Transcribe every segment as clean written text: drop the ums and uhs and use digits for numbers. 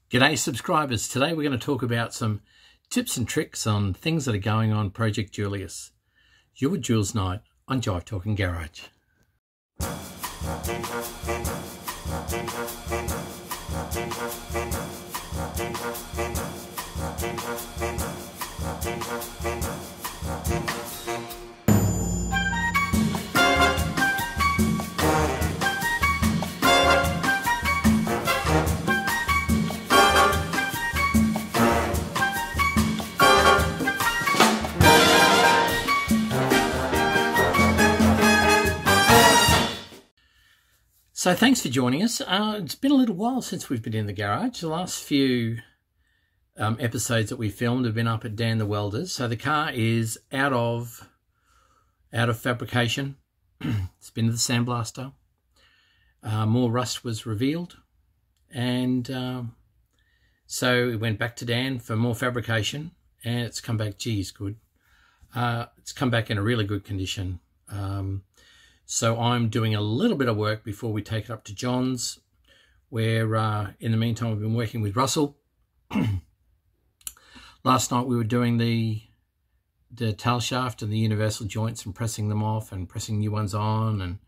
G'day subscribers. Today we're going to talk about some tips and tricks on things that are going on Project Julius. Your Jules Night on Jive Talking Garage. So thanks for joining us. It's been a little while since we've been in the garage. The last few episodes that we filmed have been up at Dan the Welder's. So the car is out of fabrication. It's been to the sandblaster. More rust was revealed. And so it went back to Dan for more fabrication. And it's come back, geez, good. It's come back in a really good condition. So I'm doing a little bit of work before we take it up to John's, where in the meantime we've been working with Russell. Last night we were doing the tail shaft and the universal joints and pressing them off and pressing new ones on and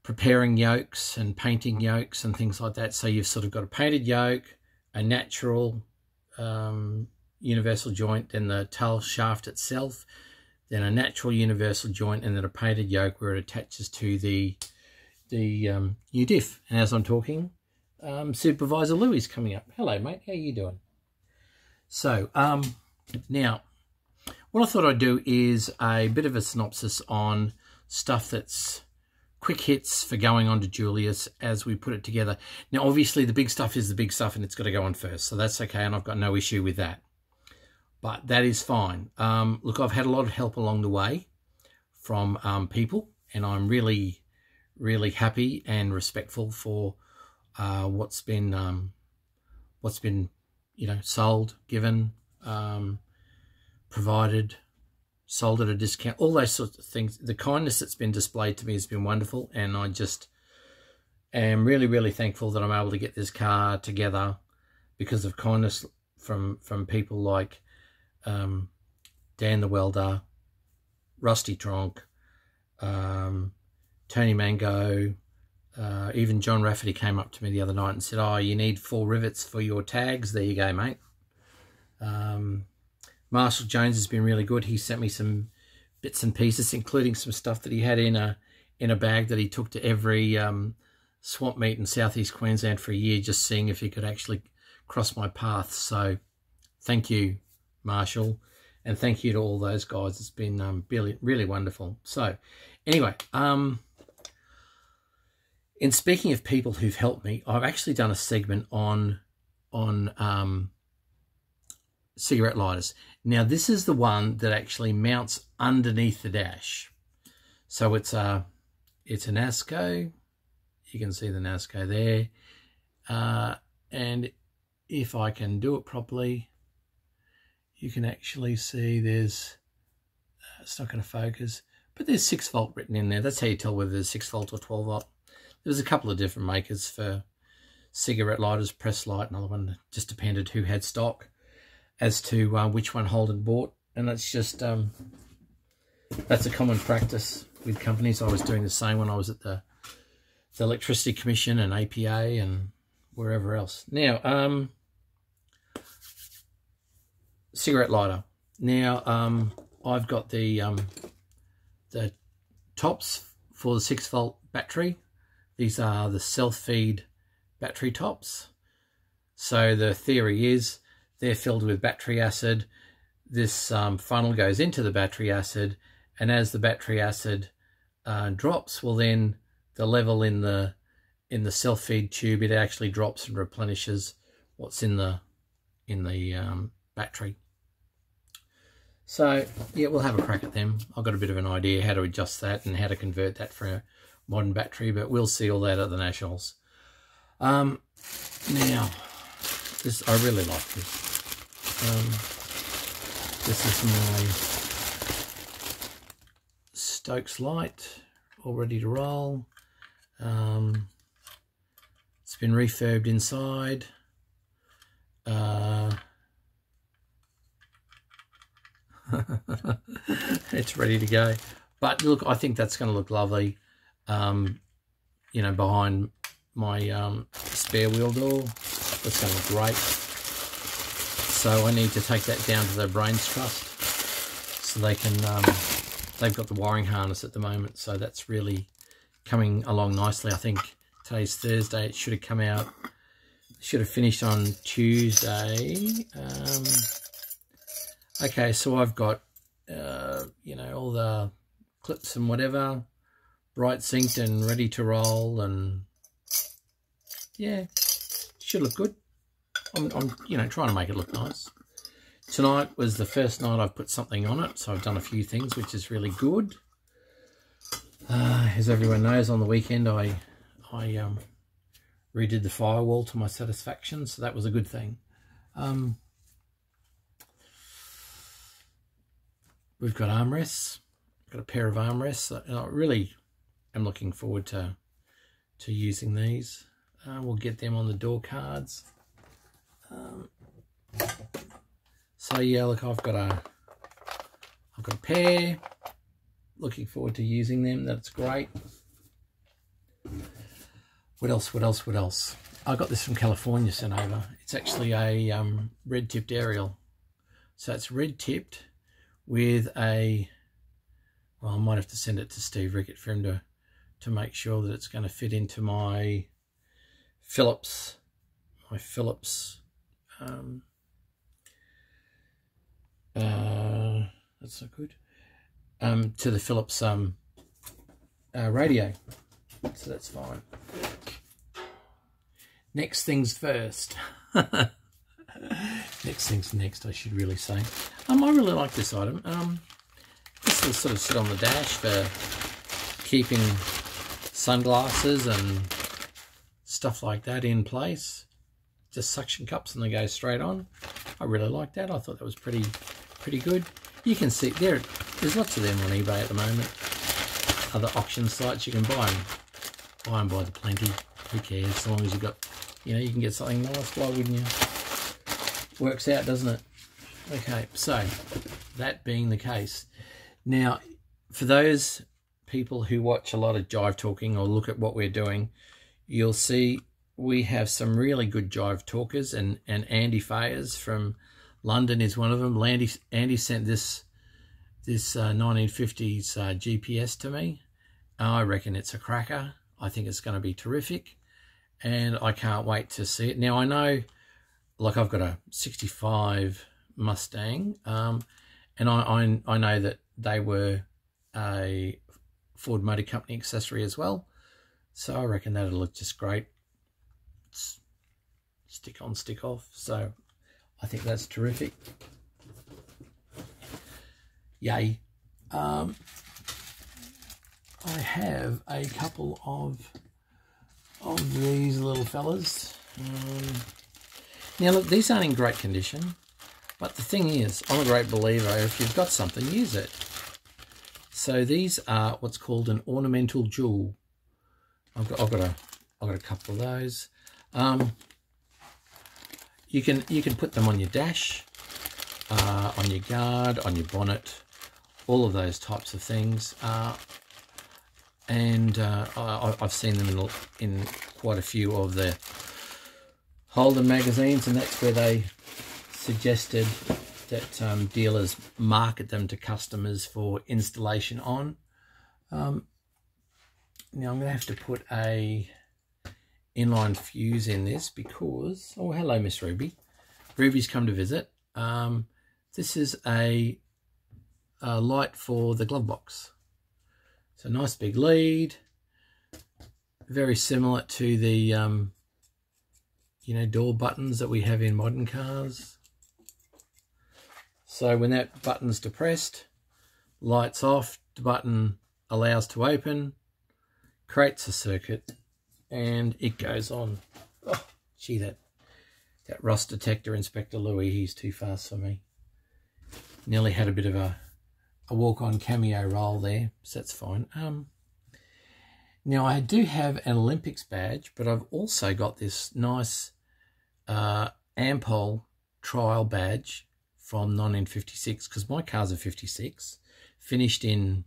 preparing yokes and painting yokes and things like that. So you've sort of got a painted yoke, a natural universal joint, and the tail shaft itself, then a natural universal joint, and then a painted yoke where it attaches to the new diff. And as I'm talking, Supervisor Louie's coming up. Hello, mate. How you doing? So, now, what I thought I'd do is a bit of a synopsis on stuff that's quick hits for going on to Julius as we put it together. Now, obviously, the big stuff is the big stuff, and it's got to go on first. So that's okay, and I've got no issue with that. But that is fine. Look, I've had a lot of help along the way from people, and I'm really, really happy and respectful for what's been sold, given, provided, sold at a discount, all those sorts of things. The kindness that's been displayed to me has been wonderful, and I just am really, really thankful that I'm able to get this car together because of kindness from people like Dan the Welder, Rusty Tronk, Tony Mango, even John Rafferty came up to me the other night and said, "Oh, you need 4 rivets for your tags." There you go, mate. Marshall Jones has been really good. He sent me some bits and pieces, including some stuff that he had in a bag that he took to every swamp meet in southeast Queensland for a year, just seeing if he could actually cross my path. So thank you, Marshall, and thank you to all those guys. It's been really, really wonderful. So anyway, in speaking of people who've helped me, I've actually done a segment on cigarette lighters. Now this is the one that actually mounts underneath the dash. So it's a NASCO. You can see the NASCO there, and if I can do it properly, you can actually see there's, it's not going to focus, but there's 6 volt written in there. That's how you tell whether there's 6 volt or 12 volt. There's a couple of different makers for cigarette lighters, press light, another one, just depended who had stock as to which one Holden bought. And that's just, that's a common practice with companies. I was doing the same when I was at the Electricity Commission and APA and wherever else. Now, cigarette lighter. Now, I've got the tops for the 6 volt battery. These are the self-feed battery tops. So the theory is they're filled with battery acid. This funnel goes into the battery acid, and as the battery acid drops, well then the level in the self-feed tube, it actually drops and replenishes what's in the battery. So yeah, we'll have a crack at them. I've got a bit of an idea how to adjust that and how to convert that for a modern battery, but we'll see all that at the Nationals. Now, this, I really like this. This is my Stokes light, all ready to roll. It's been refurbed inside. It's ready to go. But look, I think that's going to look lovely, you know, behind my spare wheel door. That's going to look great. So I need to take that down to the Brains Trust so they can, they've got the wiring harness at the moment, so that's really coming along nicely. I think today's Thursday. It should have come out, should have finished on Tuesday. Okay, so I've got, you know, all the clips and whatever, bright synced and ready to roll, and yeah, should look good. I'm you know, trying to make it look nice. Tonight was the first night I've put something on it, so I've done a few things, which is really good. As everyone knows, on the weekend I redid the firewall to my satisfaction, so that was a good thing. We've got armrests. Got a pair of armrests. I really am looking forward to using these. We'll get them on the door cards. So yeah, look, I've got a pair. Looking forward to using them. That's great. What else? What else? What else? I got this from California sent over. It's actually a red tipped aerial. So it's red tipped with a, well, I might have to send it to Steve Rickett for him to make sure that it's going to fit into my Phillips, that's not good, to the Phillips radio, so that's fine. Next things first. Next things next, I should really say. I really like this item. This will sort of sit on the dash for keeping sunglasses and stuff like that in place. Just suction cups and they go straight on. I really like that. I thought that was pretty good. You can see there's lots of them on eBay at the moment. Other auction sites, you can buy them by the plenty. Who cares? As long as you got, you know, you can get something nice. Why wouldn't you? Works out, doesn't it? Okay, so that being the case, now for those people who watch a lot of Jive talking or look at what we're doing, you'll see we have some really good Jive talkers, and Andy Fayers from London is one of them. Andy sent this 1950s GPS to me. I reckon it's a cracker. I think it's going to be terrific, and I can't wait to see it. Now I know, like, I've got a 65 Mustang, and I know that they were a Ford Motor Company accessory as well, so I reckon that'll look just great. It's stick on, stick off, so I think that's terrific. Yay. I have a couple of these little fellas. Now look, these aren't in great condition, but the thing is, I'm a great believer, if you've got something, use it. So these are what's called an ornamental jewel. I've got a couple of those. You can put them on your dash, on your guard, on your bonnet, all of those types of things. I've seen them in quite a few of the Holden magazines, and that's where they suggested that dealers market them to customers for installation on. Now I'm going to have to put a inline fuse in this because, oh hello Miss Ruby. Ruby's come to visit. This is a light for the glove box. So nice big lead, very similar to the you know, door buttons that we have in modern cars. So when that button's depressed, lights off, the button allows to open, creates a circuit, and it goes on. Oh, gee, that rust detector, Inspector Louis, he's too fast for me. Nearly had a bit of a walk-on cameo roll there, so that's fine. Now I do have an Olympics badge, but I've also got this nice Ampol trial badge from 1956, because my car's a 56, finished in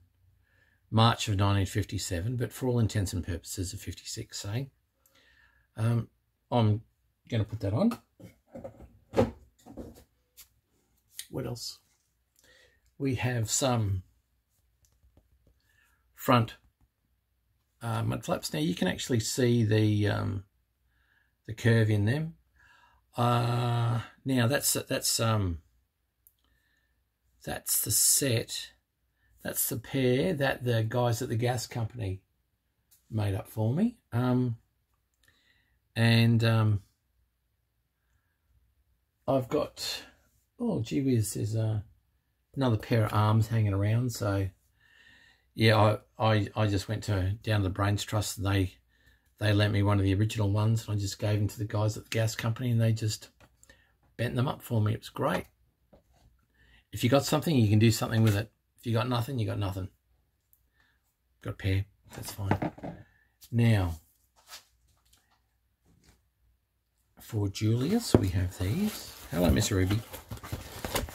March of 1957, but for all intents and purposes a 56, say. I'm going to put that on. What else? We have some front mud flaps. Now you can actually see the curve in them. Now that's the set. That's the pair that the guys at the gas company made up for me. I've got, oh gee whiz, there's another pair of arms hanging around. So yeah, I just went down to the Brains Trust, and they lent me one of the original ones, and I just gave them to the guys at the gas company, and they just bent them up for me. It was great. If you got something, you can do something with it. If you got nothing, you got nothing. Got a pair, that's fine. Now, for Julius, we have these. Hello, Miss Ruby.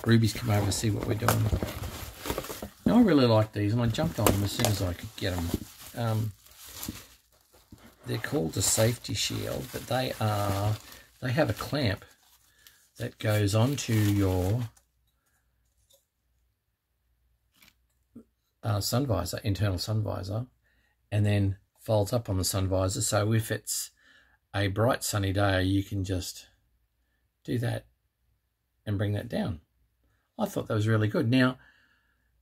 Ruby's come over to see what we're doing. Now, I really like these, and I jumped on them as soon as I could get them. They're called a safety shield, but they have a clamp that goes onto your sun visor, internal sun visor, and then folds up on the sun visor. So if it's a bright sunny day, you can just do that and bring that down. I thought that was really good. Now,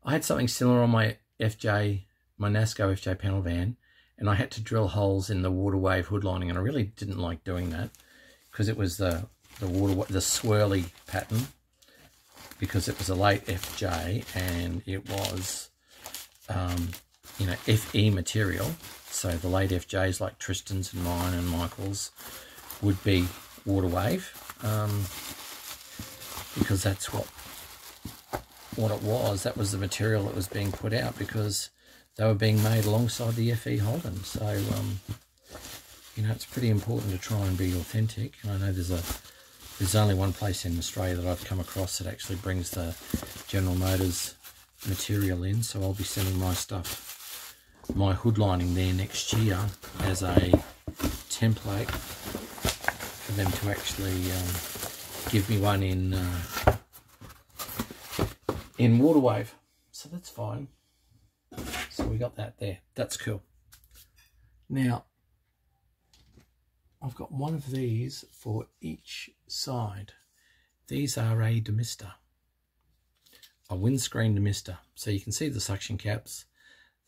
I had something similar on my FJ, my NASCO FJ panel van, and I had to drill holes in the water wave hood lining, and I really didn't like doing that because it was the swirly pattern, because it was a late FJ and it was you know, FE material. So the late FJs like Tristan's and mine and Michael's would be water wave, because that's what it was. That was the material that was being put out, because they were being made alongside the FE Holden. So you know, it's pretty important to try and be authentic. And I know there's only one place in Australia that I've come across that actually brings the General Motors material in, so I'll be sending my stuff, my hood lining there next year as a template for them to actually give me one in water wave. So that's fine. So we got that there. That's cool. Now, I've got one of these for each side. These are a demister, a windscreen demister. So you can see the suction caps.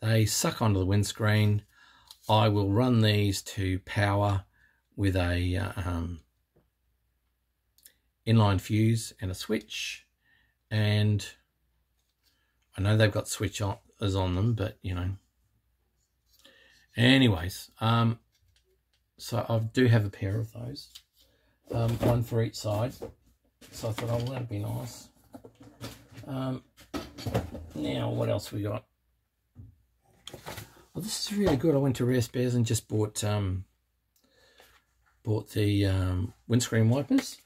They suck onto the windscreen. I will run these to power with a inline fuse and a switch. And I know they've got switch on them, but you know. Anyways, so I do have a pair of those, one for each side. So I thought, oh, well, that'd be nice. Now, what else we got? Well, this is really good. I went to Rare Spares and just bought the windscreen wipers,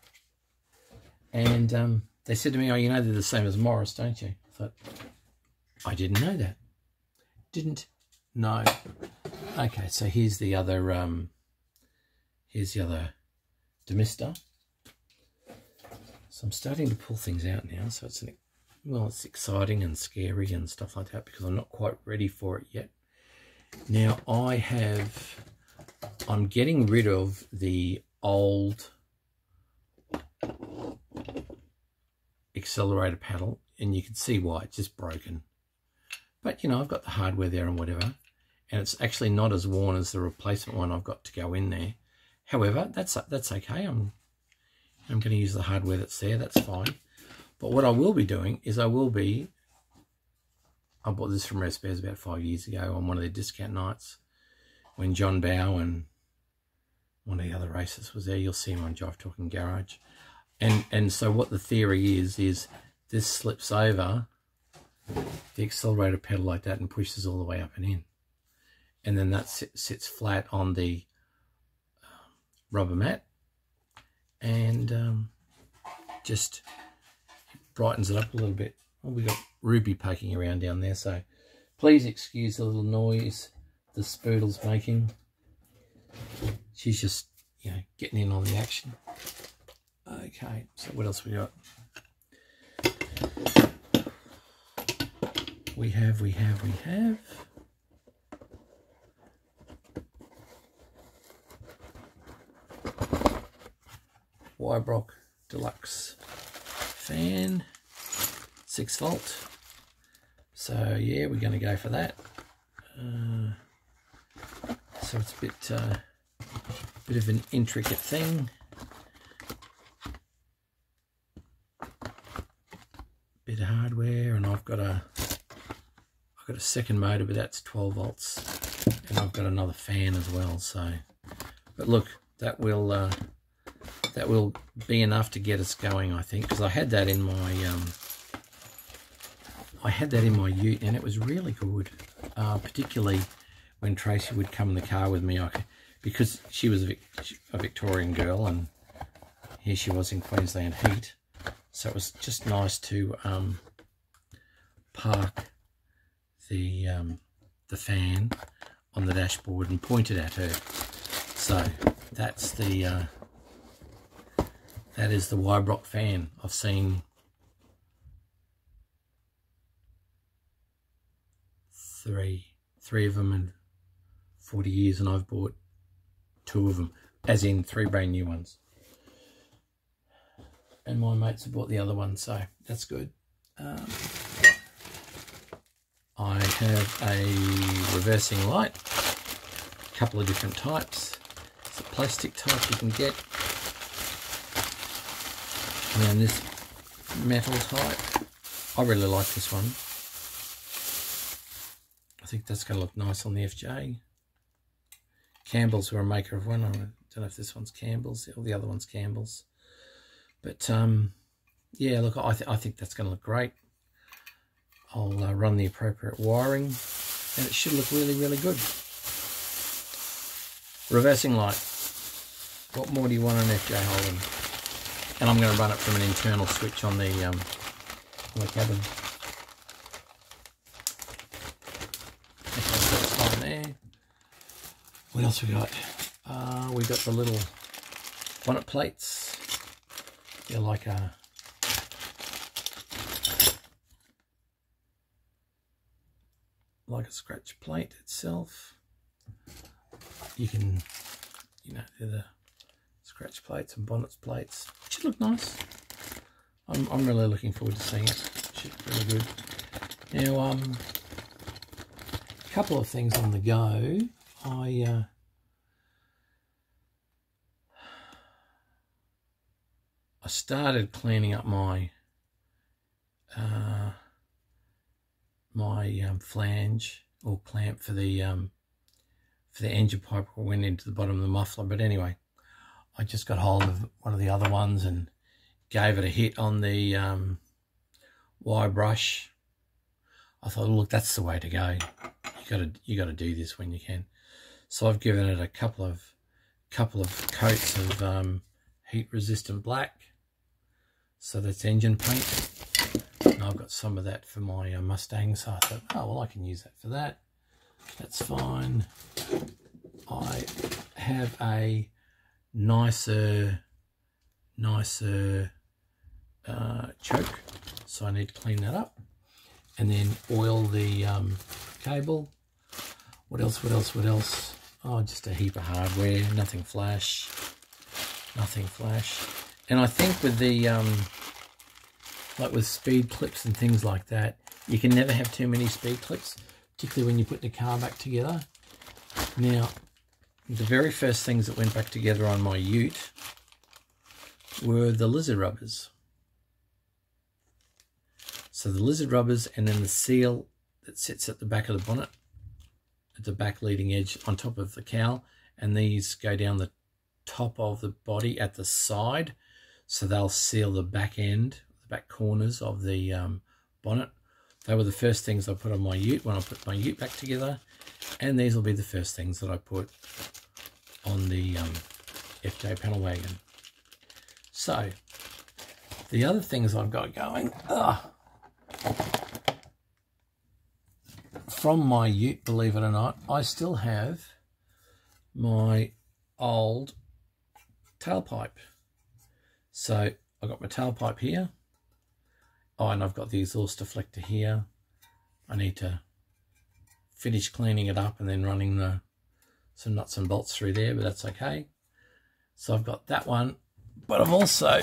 and they said to me, "Oh, you know they're the same as Morris, don't you?" I thought, I didn't know that. Didn't know. Okay, so here's the other demister. So I'm starting to pull things out now. So it's it's exciting and scary and stuff like that, because I'm not quite ready for it yet. Now I'm getting rid of the old accelerator paddle, and you can see why, it's just broken. But you know, I've got the hardware there and whatever, and it's actually not as worn as the replacement one I've got to go in there. However, that's okay. I'm going to use the hardware that's there. That's fine. But what I will be doing is I bought this from Rare Spares about 5 years ago on one of their discount nights when John Bow and one of the other racers was there. You'll see him on Jive Talking Garage. And so what the theory is this slips over the accelerator pedal like that and pushes all the way up and in. And then that sits flat on the rubber mat. and just brightens it up a little bit. Well, we got Ruby poking around down there, so please excuse the little noise the Spoodle's making. She's just, you know, getting in on the action. Okay, so what else we got? We have Wagon Deluxe fan, 6 volt. So yeah, we're going to go for that. So it's a bit of an intricate thing. Bit of hardware, and I've got a second motor, but that's 12 volts, and I've got another fan as well. So, but look, that will be enough to get us going, I think, because I had that in my ute, and it was really good. Particularly when Tracy would come in the car with me, because she was a Victorian girl, and here she was in Queensland heat, so it was just nice to park the fan on the dashboard and point it at her. So that's that is the Wagon fan. I've seen 3 of them in 40 years, and I've bought 2 of them, as in 3 brand new ones. And my mates have bought the other one, so that's good. I have a reversing light, a couple of different types. It's a plastic type you can get, and then this metal type. I really like this one. I think that's going to look nice on the FJ. Campbell's were a maker of one. I don't know if this one's Campbell's or the other one's Campbell's. But yeah, look, I think that's going to look great. I'll run the appropriate wiring, and it should look really, really good. Reversing light. What more do you want on FJ Holden? And I'm going to run it from an internal switch on the cabin. Okay, so that's fine there. What else we got? We got the little bonnet plates. They're like a scratch plate itself. You can, you know, they're the scratch plates and bonnets plates. It should look nice. I'm really looking forward to seeing it. It should look really good. Now, a couple of things on the go. I started cleaning up my flange or clamp for the engine pipe that went into the bottom of the muffler. But anyway, I just got hold of one of the other ones and gave it a hit on the wire brush. I thought, look, that's the way to go. You got to do this when you can. So I've given it a couple of coats of heat resistant black. So that's engine paint. And I've got some of that for my Mustang, so I thought, oh, well, I can use that for that. That's fine. I have a nicer choke, so I need to clean that up. And then oil the cable. What else? Oh, just a heap of hardware, nothing flash. And I think with the like with speed clips and things like that, you can never have too many speed clips, particularly when you put the car back together. Now, the very first things that went back together on my ute were the lizard rubbers. So the lizard rubbers, and then the seal that sits at the back of the bonnet, at the back leading edge on top of the cowl, and these go down the top of the body at the side, so they'll seal the back end, the back corners of the bonnet. They were the first things I put on my ute when I put my ute back together, and these will be the first things that I put on the FJ panel wagon. So the other things I've got going from my ute, believe it or not, I still have my old tailpipe. So I've got my tailpipe here. Oh, and I've got the exhaust deflector here. I need to finish cleaning it up and then running some nuts and bolts through there, but that's okay. So I've got that one, but I've also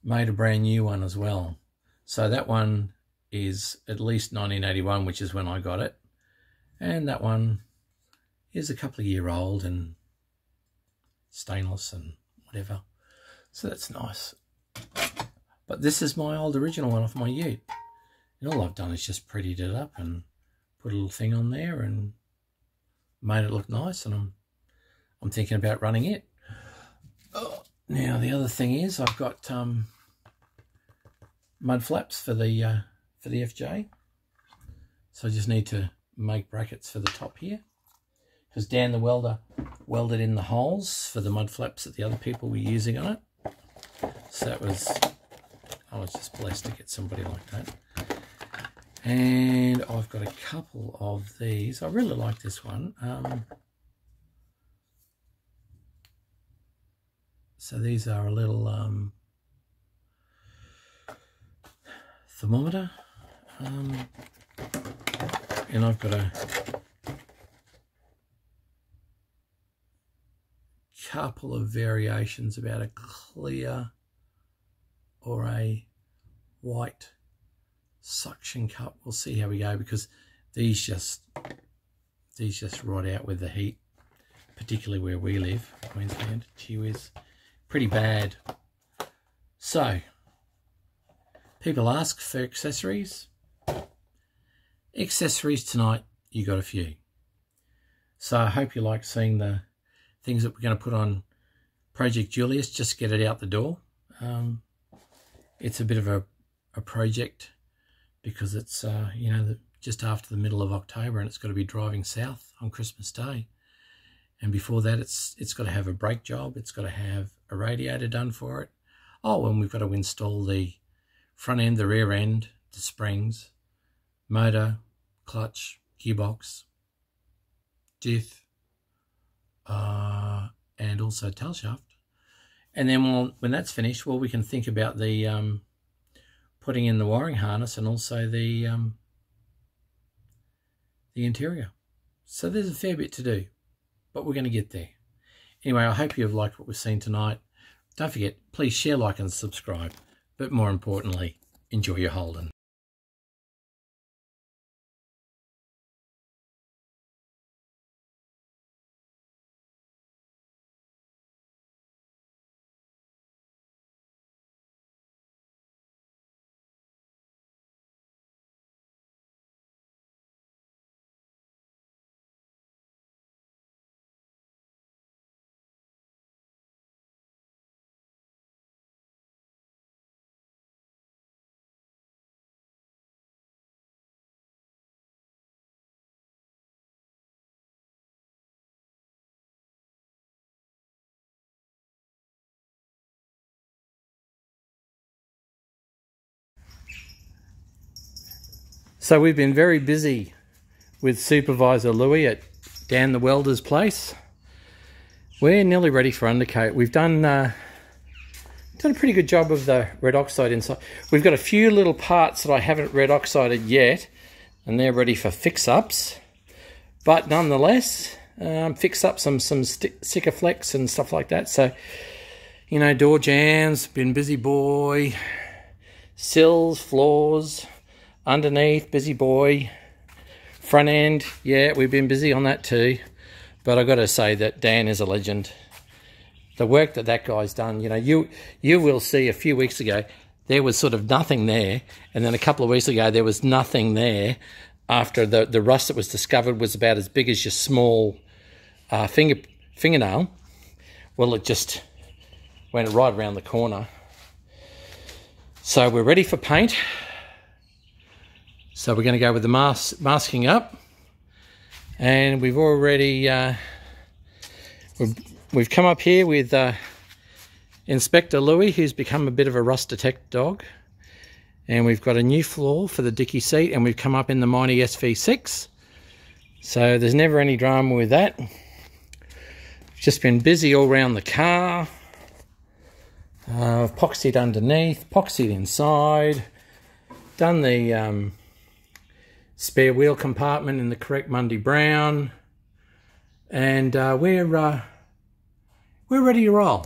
made a brand new one as well. So that one is at least 1981, which is when I got it. And that one is a couple of years old and stainless and whatever. So that's nice. But this is my old original one off my ute. And all I've done is just prettied it up and put a little thing on there and made it look nice, and I'm thinking about running it. Oh, now the other thing is I've got mud flaps for the FJ. So I just need to make brackets for the top here, because Dan the welder welded in the holes for the mud flaps that the other people were using on it. So that was, I was just blessed to get somebody like that. And I've got a couple of these. I really like this one. So these are a little thermometer. And I've got a couple of variations about a clear or a white suction cup. We'll see how we go, because these just rot out with the heat, particularly where we live, Queensland. Gee whiz, pretty bad. So people ask for accessories. Accessories tonight, you got a few. So I hope you like seeing the things that we're going to put on Project Julius. Just get it out the door. It's a bit of a project, because it's you know, just after the middle of October, and it's got to be driving south on Christmas Day. And before that, it's got to have a brake job. It's got to have a radiator done for it. Oh, and we've got to install the front end, the rear end, the springs, motor, clutch, gearbox, diff, and also tail shaft. And then when that's finished, well, we can think about the putting in the wiring harness and also the interior. So there's a fair bit to do, but we're going to get there. Anyway, I hope you've liked what we've seen tonight. Don't forget, please share, like and subscribe. But more importantly, enjoy your Holden. So we've been very busy with Supervisor Louis at Dan the Welder's place. We're nearly ready for undercoat. We've done a pretty good job of the red oxide inside. We've got a few little parts that I haven't red oxided yet, and they're ready for fix-ups. But nonetheless, fix up some sticker flex and stuff like that. So, you know, door jambs, been busy boy, sills, floors, underneath, busy boy. Front end, yeah, we've been busy on that too. But I've got to say that Dan is a legend. The work that guy's done, you know, you will see a few weeks ago, there was sort of nothing there. And then a couple of weeks ago, there was nothing there after the rust that was discovered was about as big as your small fingernail. Well, it just went right around the corner. So we're ready for paint. So we're going to go with the masking up, and we've already we've come up here with Inspector Louis, who's become a bit of a rust detect dog. And we've got a new floor for the dicky seat, and we've come up in the Mighty SV6. So there's never any drama with that. Just been busy all around the car. Epoxied underneath, epoxied inside. Done the spare wheel compartment in the correct Mundy brown. And we're ready to roll.